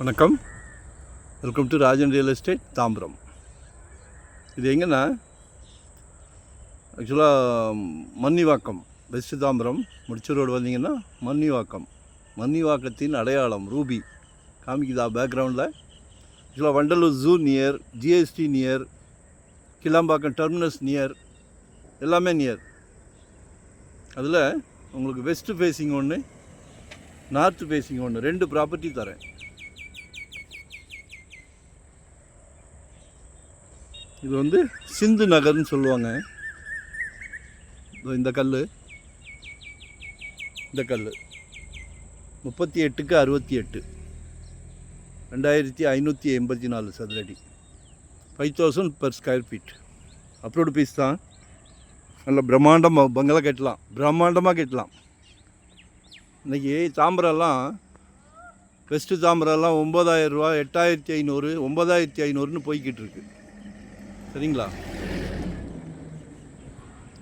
வணக்கம். Welcome to Rajan real estate Tambaram. இது எங்கன்னா ஆக்சுவலாக மன்னிவாக்கம் வெஸ்ட் தாம்பரம் முடிச்ச ரோடு வந்தீங்கன்னா மன்னிவாக்கத்தின் அடையாளம் ரூபி காமிக்குதா பேக்ரவுண்டில். ஆக்சுவலாக Vandalur zoo near, GST near, Kilambakkam terminus near, எல்லாமே நியர். அதில் உங்களுக்கு வெஸ்ட்டு ஃபேஸிங் ஒன்று, நார்த்து ஃபேஸிங் ஒன்று, 2 ப்ராப்பர்ட்டி தரேன். இது வந்து சிந்து நகர்னு சொல்லுவாங்க. இந்த கல் 38க்கு 68, 2584 சதுரடி, 5000 per square feet. Approved piece தான். நல்ல பிரம்மாண்டமாக பங்களா பிரம்மாண்டமாக கட்டலாம். இன்றைக்கி தாம்பரம்லாம், வெஸ்ட்டு தாம்பரம்லாம் 9000 ரூபா, 8500, 9500ன்னு போய்கிட்டு இருக்கு. சரிங்களா?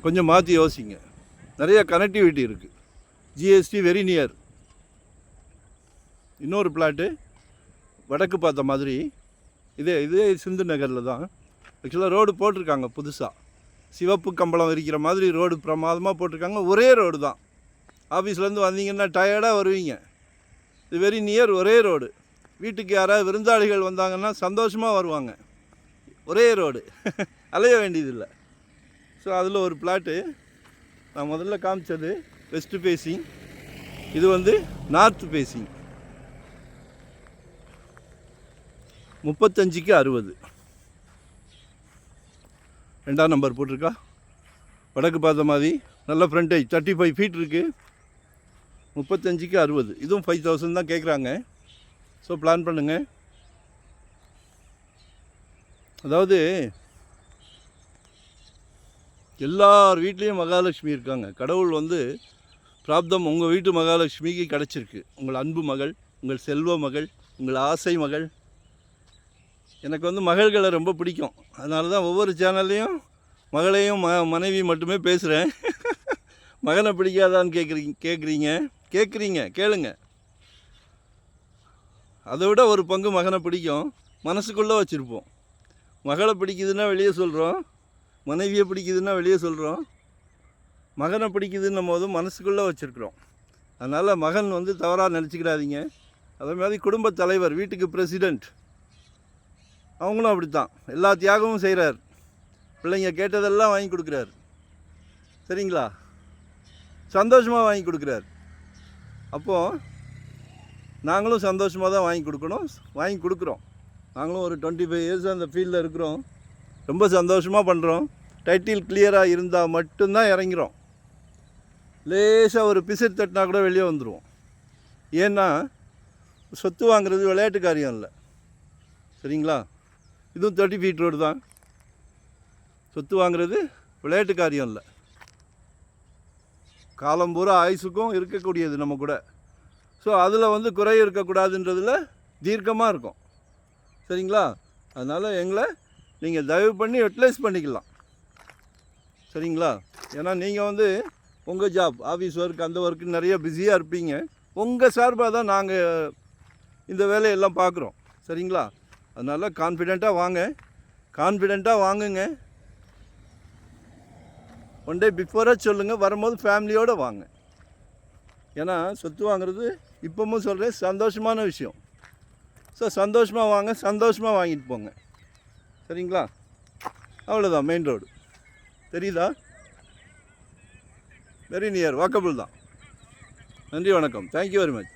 கொஞ்சம் மாற்றி யோசிங்க. நிறைய கனெக்டிவிட்டி இருக்குது. GST very near. இன்னொரு பிளாட்டு வடக்கு பார்த்த மாதிரி, இதே சிந்து நகரில் தான். ஆக்சுவலாக ரோடு போட்டிருக்காங்க புதுசாக. சிவப்பு கம்பளம் விரிக்கிற மாதிரி ரோடு பிரமாதமாக போட்டிருக்காங்க. ஒரே ரோடு தான். ஆஃபீஸ்லேருந்து வந்தீங்கன்னா டயர்டாக வருவீங்க. இது வெரி நியர், ஒரே ரோடு. வீட்டுக்கு யாராவது விருந்தாளிகள் வந்தாங்கன்னா சந்தோஷமாக வருவாங்க. ஒரே ரோடு, அலைய வேண்டியதில்லை. ஸோ அதில் ஒரு பிளாட்டு நான் முதல்ல காமிச்சது வெஸ்ட்டு ஃபேஸிங். இது வந்து நார்த்து ஃபேஸிங். 35க்கு 60, 2ஆம் நம்பர் போட்டிருக்கா. வடக்கு பார்த்த மாதிரி நல்ல ஃப்ரண்டேஜ், 35 ஃபீட் இருக்குது. 35க்கு 60, இதுவும் 5000 தான் கேட்குறாங்க. ஸோ பிளான் பண்ணுங்கள். அதாவது எல்லார் வீட்லேயும் மகாலட்சுமி இருக்காங்க. கடவுள் வந்து பிராப்தம் உங்கள் வீட்டு மகாலட்சுமிக்கு கிடச்சிருக்கு. உங்கள் அன்பு மகள், உங்கள் செல்வ மகள், உங்கள் ஆசை மகள். எனக்கு வந்து மகள்களை ரொம்ப பிடிக்கும். அதனால தான் ஒவ்வொரு சேனல்லையும் மகளையும் மனைவி மட்டுமே பேசுகிறேன். மகனை பிடிக்காதான்னு கேட்குறீங்க, கேளுங்க. அதை விட ஒரு பங்கு மகனை பிடிக்கும், மனசுக்குள்ளே வச்சுருப்போம். மகளை பிடிக்குதுன்னா வெளியே சொல்கிறோம், மனைவியை பிடிக்குதுன்னா வெளியே சொல்கிறோம். மகனை பிடிக்குதுன்னும் போதும் மனசுக்குள்ளே வச்சுருக்குறோம். அதனால் மகன் வந்து தவறாக நினச்சிக்கிறாதீங்க. அதே மாதிரி குடும்பத் தலைவர், வீட்டுக்கு பிரசிடெண்ட், அவங்களும் அப்படி தான். எல்லா தியாகமும் செய்கிறார். பிள்ளைங்க கேட்டதெல்லாம் வாங்கி கொடுக்குறாரு. சரிங்களா? சந்தோஷமாக வாங்கி கொடுக்குறாரு. அப்போது நாங்களும் சந்தோஷமாக தான் வாங்கி கொடுக்குறோம். நாங்களும் ஒரு 25 இயர்ஸாக அந்த ஃபீல்டில் இருக்கிறோம். ரொம்ப சந்தோஷமாக பண்ணுறோம். டைட்டில் கிளியராக இருந்தால் மட்டும்தான் இறங்கிறோம். லேசாக ஒரு பிசட் தட்டினா கூட வெளியே வந்துடுவோம். ஏன்னா சொத்து வாங்குறது விளையாட்டு காரியம் இல்லை. சரிங்களா? இதுவும் 30 ஃபீட் ரோடு தான். சொத்து வாங்குறது விளையாட்டு காரியம் இல்லை. காலம் பூரா ஆயுசுக்கும் இருக்கக்கூடியது நம்ம கூட. ஸோ அதில் வந்து குறை இருக்கக்கூடாதுன்றதில் தீர்க்கமாக இருக்கும். சரிங்களா? அதனால் எங்களை நீங்கள் தயவு பண்ணி யூட்டிலைஸ் பண்ணிக்கலாம். சரிங்களா? ஏன்னா நீங்கள் வந்து உங்கள் ஜாப், ஆஃபீஸ் ஒர்க், அந்த ஒர்க்கு நிறைய பிஸியாக இருப்பீங்க. உங்கள் சார்பாக தான் நாங்கள் இந்த வேலையெல்லாம் பார்க்குறோம். சரிங்களா? அதனால் கான்ஃபிடெண்ட்டாக வாங்குங்க. ஒன் டே பிஃபோராக சொல்லுங்கள். வரும்போது ஃபேமிலியோடு வாங்க. ஏன்னா சொத்து வாங்குறது இப்போவும் சொல்கிறேன், சந்தோஷமான விஷயம். ஸோ சந்தோஷமாக வாங்க, சந்தோஷமாக வாங்கிட்டு போங்க. சரிங்களா? அவ்வளோதான். மெயின் ரோடு தெரியுதா? வெரி நியர், வாக்கபிள் தான். நன்றி, வணக்கம். Thank you very much.